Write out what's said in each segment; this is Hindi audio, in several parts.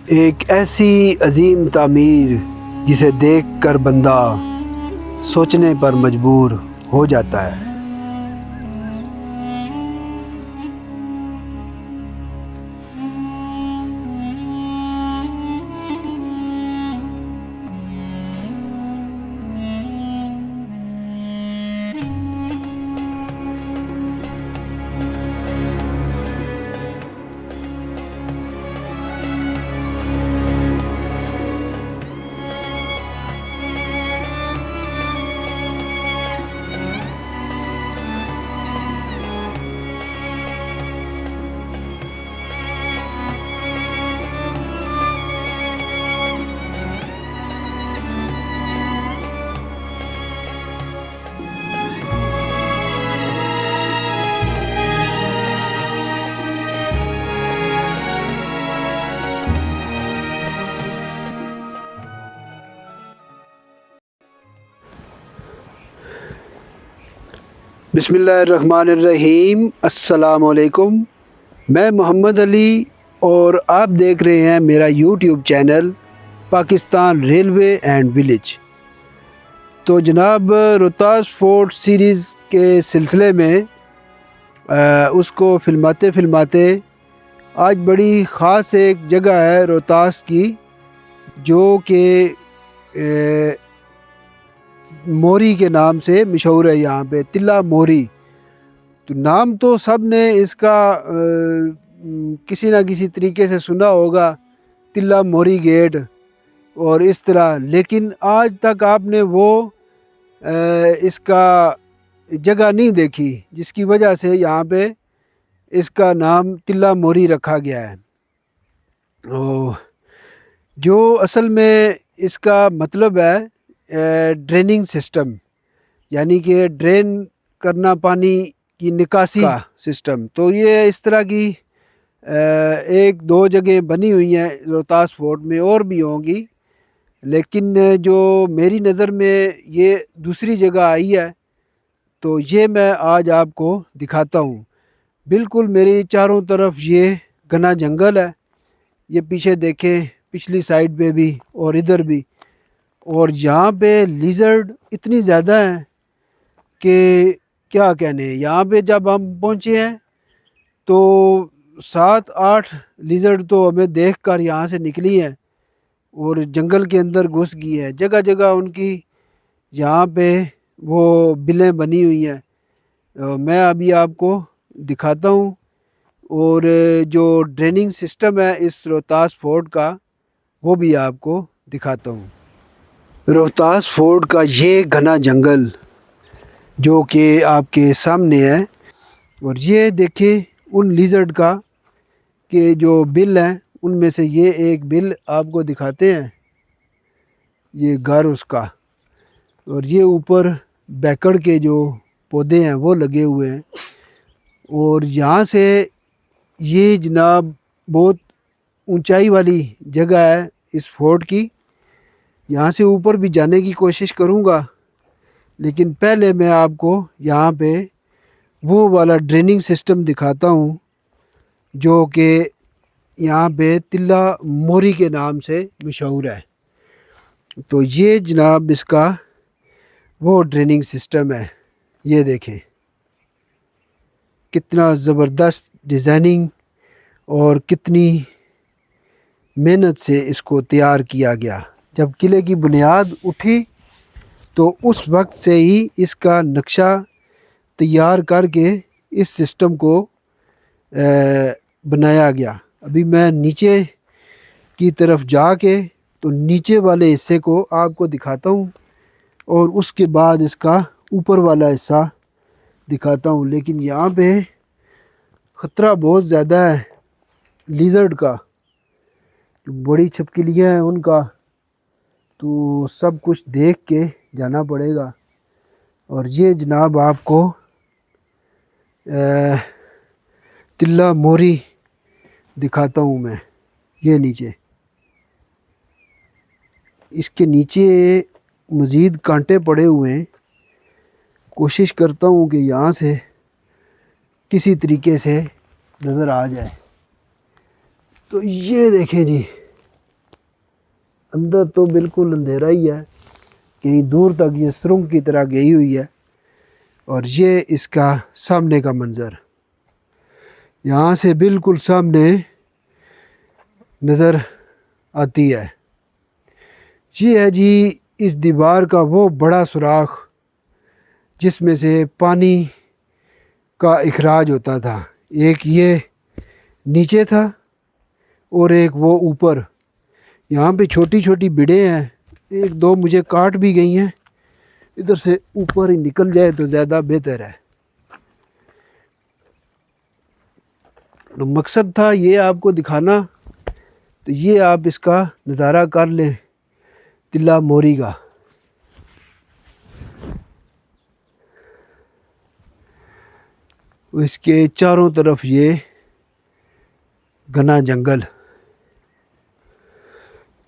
एक ऐसी अजीम तामीर जिसे देख कर बंदा सोचने पर मजबूर हो जाता है। बिस्मिल्लाहिर्रहमानिर्रहीम। अस्सलामुअलैकुम। मैं मोहम्मद अली और आप देख रहे हैं मेरा YouTube channel Pakistan railway and village. तो जनाब, रोहतास फोर्ट सीरीज़ के सिलसिले में उसको फिल्माते आज बड़ी ख़ास एक जगह है रोहतास की, जो कि मोरी के नाम से मशहूर है। यहाँ पे तिल्ला मोरी, तो नाम तो सब ने इसका किसी ना किसी तरीके से सुना होगा, तिल्ला मोरी गेट और इस तरह, लेकिन आज तक आपने वो इसका जगह नहीं देखी, जिसकी वजह से यहाँ पे इसका नाम तिल्ला मोरी रखा गया है। जो असल में इसका मतलब है ड्रेनिंग सिस्टम, यानी कि ड्रेन करना पानी की निकासी का सिस्टम। तो ये इस तरह की एक दो जगह बनी हुई हैं रोहतास फोर्ट में, और भी होंगी, लेकिन जो मेरी नज़र में ये दूसरी जगह आई है, तो ये मैं आज आपको दिखाता हूँ। बिल्कुल मेरी चारों तरफ ये घना जंगल है, ये पीछे देखें, पिछली साइड पे भी और इधर भी, और यहाँ पे लिजर्ड इतनी ज़्यादा हैं कि क्या कहने। यहाँ पे जब हम पहुँचे हैं तो 7-8 लिजर्ड तो हमें देखकर यहाँ से निकली हैं और जंगल के अंदर घुस गई है। जगह जगह उनकी यहाँ पे वो बिलें बनी हुई हैं। मैं अभी आपको दिखाता हूँ, और जो ड्रेनिंग सिस्टम है इस रोहतास फोर्ट का वो भी आपको दिखाता हूँ। रोहतास फोर्ट का ये घना जंगल जो कि आपके सामने है, और ये देखें उन लिजर्ड का के जो बिल हैं, उनमें से ये एक बिल आपको दिखाते हैं, ये घर उसका, और ये ऊपर बैकड़ के जो पौधे हैं वो लगे हुए हैं। और यहाँ से ये जनाब बहुत ऊंचाई वाली जगह है इस फोर्ट की। यहाँ से ऊपर भी जाने की कोशिश करूँगा, लेकिन पहले मैं आपको यहाँ पे वो वाला ड्रेनिंग सिस्टम दिखाता हूँ जो कि यहाँ पे तिल्ला मोरी के नाम से मशहूर है। तो ये जनाब इसका वो ड्रेनिंग सिस्टम है। ये देखें कितना ज़बरदस्त डिज़ाइनिंग और कितनी मेहनत से इसको तैयार किया गया। जब किले की बुनियाद उठी तो उस वक्त से ही इसका नक्शा तैयार करके इस सिस्टम को बनाया गया। अभी मैं नीचे की तरफ जाके तो नीचे वाले हिस्से को आपको दिखाता हूँ, और उसके बाद इसका ऊपर वाला हिस्सा दिखाता हूँ। लेकिन यहाँ पे ख़तरा बहुत ज़्यादा है लिजर्ड का, बड़ी छिपकलियाँ हैं उनका, तो सब कुछ देख के जाना पड़ेगा। और ये जनाब आपको तिल्ला मोरी दिखाता हूँ मैं। ये नीचे, इसके नीचे मज़ीद कांटे पड़े हुए हैं। कोशिश करता हूँ कि यहाँ से किसी तरीके से नज़र आ जाए। तो ये देखें जी, अंदर तो बिल्कुल अंधेरा ही है, कहीं दूर तक ये सुरंग की तरह गई हुई है। और ये इसका सामने का मंज़र, यहाँ से बिल्कुल सामने नज़र आती है। ये है जी इस दीवार का वो बड़ा सुराख जिसमें से पानी का इखराज होता था। एक ये नीचे था और एक वो ऊपर। यहाँ पे छोटी छोटी बिड़े हैं, एक दो मुझे काट भी गई हैं। इधर से ऊपर ही निकल जाए तो ज़्यादा बेहतर है। तो मकसद था ये आपको दिखाना, तो ये आप इसका नज़ारा कर लें टिल्ला मोरी का। इसके चारों तरफ ये घना जंगल।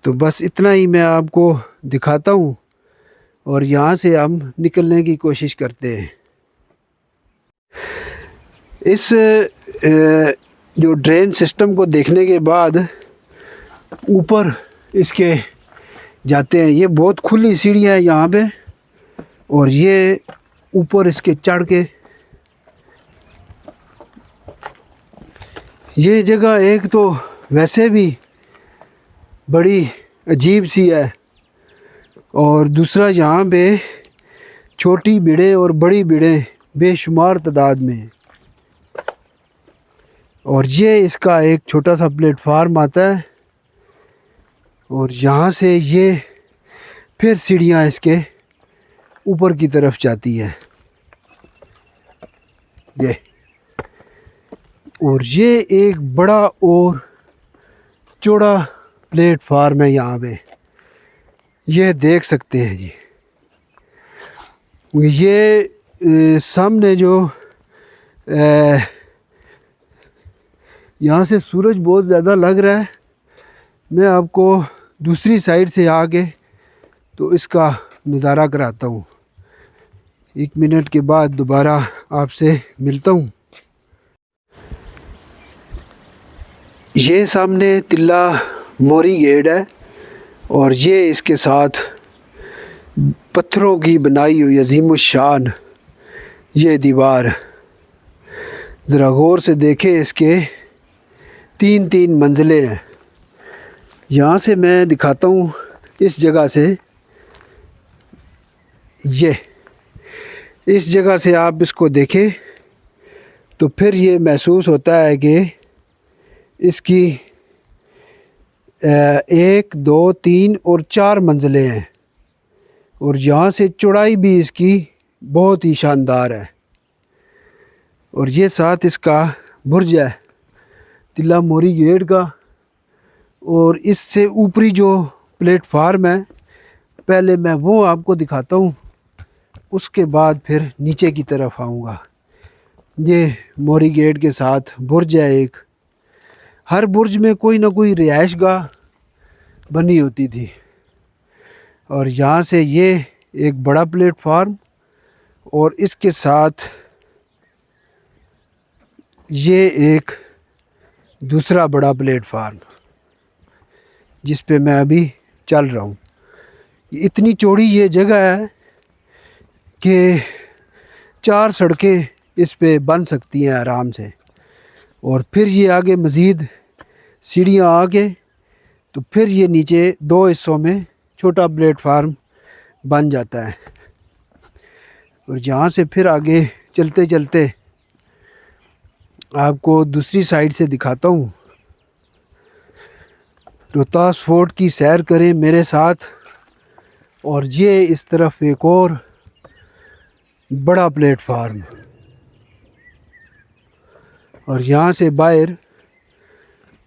तो बस इतना ही मैं आपको दिखाता हूँ और यहाँ से हम निकलने की कोशिश करते हैं। इस जो ड्रेन सिस्टम को देखने के बाद ऊपर इसके जाते हैं। ये बहुत खुली सीढ़ियाँ है यहाँ पे, और ये ऊपर इसके चढ़ के ये जगह एक तो वैसे भी बड़ी अजीब सी है, और दूसरा यहाँ पे छोटी बिड़े और बड़ी बिड़े बेशुमार तादाद में हैं। और ये इसका एक छोटा सा प्लेटफार्म आता है, और यहाँ से ये फिर सीढ़ियाँ इसके ऊपर की तरफ जाती है ये। और ये एक बड़ा और चौड़ा प्लेटफार्म है यहाँ पे, ये देख सकते हैं जी। ये सामने जो यहाँ से सूरज बहुत ज़्यादा लग रहा है। मैं आपको दूसरी साइड से आके तो इसका नज़ारा कराता हूँ। 1 मिनट के बाद दोबारा आपसे मिलता हूँ। ये सामने टिल्ला मोरी गेट है, और ये इसके साथ पत्थरों की बनाई हुई अजीम शान ये दीवार। ज़रा गौर से देखें, इसके 3-3 मंजिलें हैं। यहाँ से मैं दिखाता हूँ इस जगह से। ये इस जगह से आप इसको देखें तो फिर ये महसूस होता है कि इसकी 1, 2, 3 और 4 मंजिलें हैं, और यहाँ से चौड़ाई भी इसकी बहुत ही शानदार है। और ये साथ इसका बुर्ज है टिल्ला मोरी गेट का। और इससे ऊपरी जो प्लेटफार्म है, पहले मैं वो आपको दिखाता हूँ, उसके बाद फिर नीचे की तरफ आऊँगा। ये मोरी गेट के साथ बुर्ज है एक। हर बुर्ज में कोई ना कोई रिहाइशगाह बनी होती थी। और यहाँ से ये एक बड़ा प्लेटफार्म, और इसके साथ ये एक दूसरा बड़ा प्लेटफार्म जिस पे मैं अभी चल रहा हूँ। इतनी चौड़ी ये जगह है कि 4 सड़कें इस पे बन सकती हैं आराम से। और फिर ये आगे मज़ीद सीढ़ियाँ आगे, तो फिर ये नीचे 2 हिस्सों में छोटा प्लेटफार्म बन जाता है। और यहाँ से फिर आगे चलते चलते आपको दूसरी साइड से दिखाता हूँ। रोहतास फोर्ट की सैर करें मेरे साथ। और ये इस तरफ एक और बड़ा प्लेटफार्म, और यहाँ से बाहर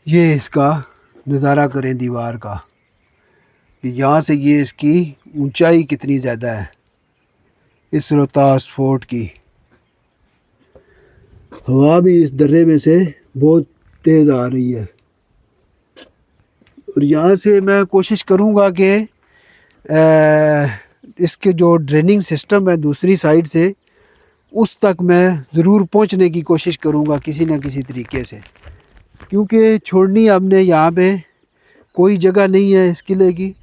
ये इसका नज़ारा करें दीवार का, कि यहाँ से ये इसकी ऊंचाई कितनी ज़्यादा है इस रोहतास फोर्ट की। हवा भी इस दर्रे में से बहुत तेज़ आ रही है। और यहाँ से मैं कोशिश करूँगा कि इसके जो ड्रेनिंग सिस्टम है दूसरी साइड से, उस तक मैं ज़रूर पहुँचने की कोशिश करूँगा किसी न किसी तरीके से, क्योंकि छोड़नी हमने यहाँ पे कोई जगह नहीं है इस किले की।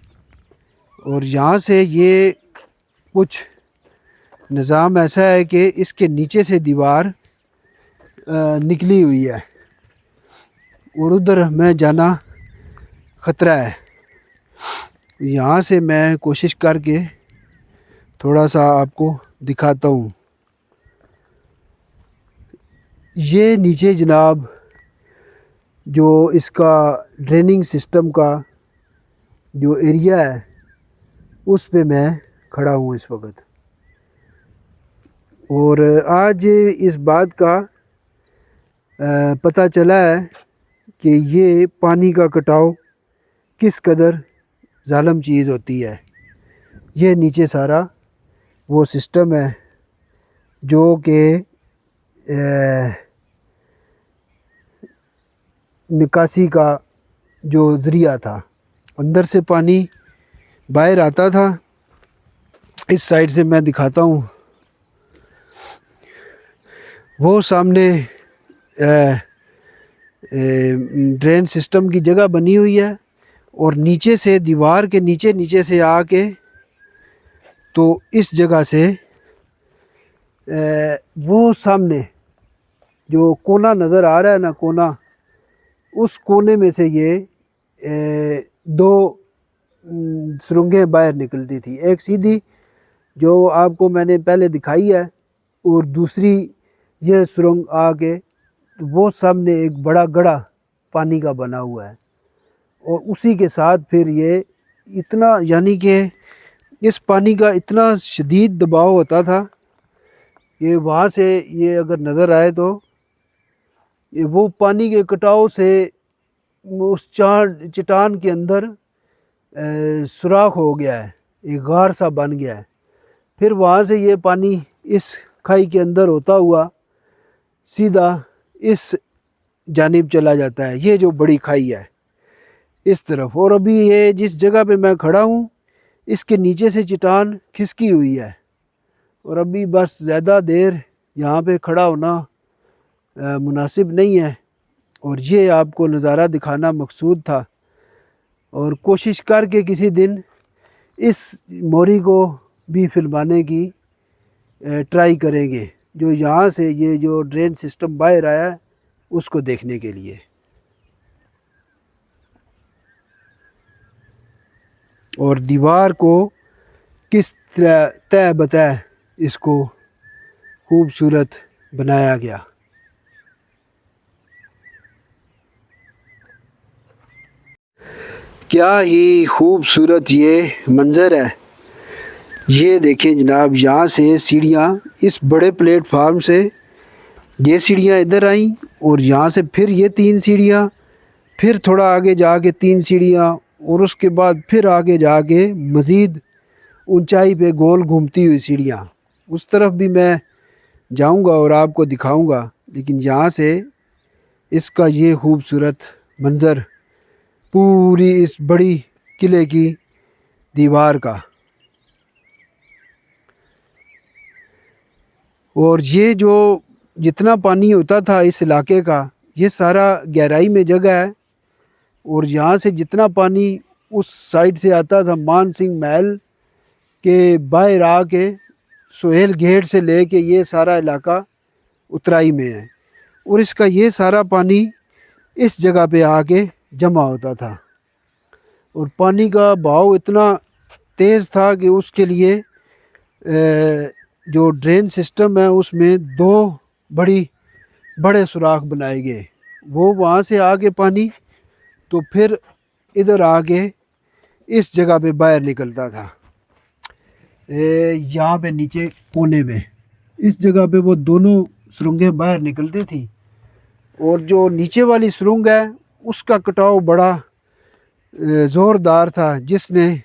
और यहाँ से ये कुछ निज़ाम ऐसा है कि इसके नीचे से दीवार निकली हुई है और उधर हमें जाना ख़तरा है। यहाँ से मैं कोशिश करके थोड़ा सा आपको दिखाता हूँ। ये नीचे जनाब जो इसका ड्रेनिंग सिस्टम का जो एरिया है उस पे मैं खड़ा हूँ इस वक्त। और आज इस बात का पता चला है कि ये पानी का कटाव किस कदर जालिम चीज़ होती है। ये नीचे सारा वो सिस्टम है जो कि निकासी का जो ज़रिया था। अंदर से पानी बाहर आता था। इस साइड से मैं दिखाता हूँ, वो सामने ड्रेन सिस्टम की जगह बनी हुई है और नीचे से दीवार के नीचे से आके तो इस जगह से वो सामने जो कोना नज़र आ रहा है ना, कोना, उस कोने में से ये दो सुरंगें बाहर निकलती थी। एक सीधी जो आपको मैंने पहले दिखाई है और दूसरी ये सुरंग आके वो सामने एक बड़ा गड्ढा पानी का बना हुआ है। और उसी के साथ फिर ये इतना, यानी कि इस पानी का इतना शदीद दबाव होता था, ये वहाँ से ये अगर नज़र आए तो ये वो पानी के कटाव से उस चट्टान के अंदर सुराख हो गया है, एक गार सा बन गया है। फिर वहाँ से ये पानी इस खाई के अंदर होता हुआ सीधा इस जानिब चला जाता है। ये जो बड़ी खाई है इस तरफ। और अभी ये जिस जगह पे मैं खड़ा हूँ इसके नीचे से चट्टान खिसकी हुई है और अभी बस ज़्यादा देर यहाँ पे खड़ा होना मुनासिब नहीं है। और ये आपको नज़ारा दिखाना मकसूद था और कोशिश करके किसी दिन इस मोरी को भी फिल्माने की ट्राई करेंगे, जो यहाँ से ये जो ड्रेन सिस्टम बाहर आया है उसको देखने के लिए। और दीवार को किस तरह तय बतय इसको खूबसूरत बनाया गया। क्या ही खूबसूरत ये मंज़र है। ये देखें जनाब, यहाँ से सीढ़ियाँ इस बड़े प्लेटफार्म से ये सीढ़ियाँ इधर आईं और यहाँ से फिर ये 3 सीढ़ियाँ, फिर थोड़ा आगे जाके 3 सीढ़ियाँ और उसके बाद फिर आगे जाके मज़ीद ऊंचाई पे गोल घूमती हुई सीढ़ियाँ। उस तरफ भी मैं जाऊंगा और आपको दिखाऊंगा, लेकिन यहाँ से इसका ये खूबसूरत मंज़र पूरी इस बड़ी किले की दीवार का। और ये जो जितना पानी होता था इस इलाके का, ये सारा गहराई में जगह है और यहाँ से जितना पानी उस साइड से आता था मान सिंह महल के बाहर आके सोहेल गेट से लेके ये सारा इलाका उतराई में है और इसका ये सारा पानी इस जगह पे आके जमा होता था। और पानी का बहाव इतना तेज़ था कि उसके लिए जो ड्रेन सिस्टम है उसमें 2 बड़े सुराख बनाए गए। वो वहाँ से आगे पानी तो फिर इधर आके इस जगह पे बाहर निकलता था। यहाँ पे नीचे कोने में इस जगह पे वो दोनों सुरंगें बाहर निकलती थी। और जो नीचे वाली सुरंग है उसका कटाव बड़ा ज़ोरदार था, जिसने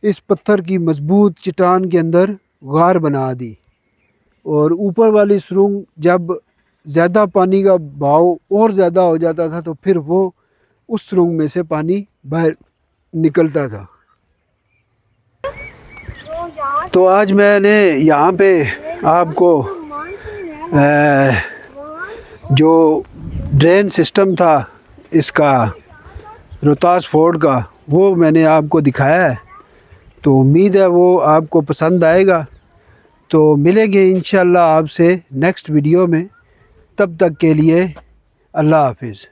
इस पत्थर की मजबूत चट्टान के अंदर गार बना दी। और ऊपर वाली सुरंग जब ज़्यादा पानी का बहाव और ज़्यादा हो जाता था तो फिर वो उस सुरंग में से पानी बाहर निकलता था। तो आज मैंने यहाँ पे आपको जो ड्रेन सिस्टम था इसका रोहतास फोर्ट का, वो मैंने आपको दिखाया है। तो उम्मीद है वो आपको पसंद आएगा। तो मिलेंगे इंशाल्लाह आपसे नेक्स्ट वीडियो में, तब तक के लिए अल्लाह हाफिज़।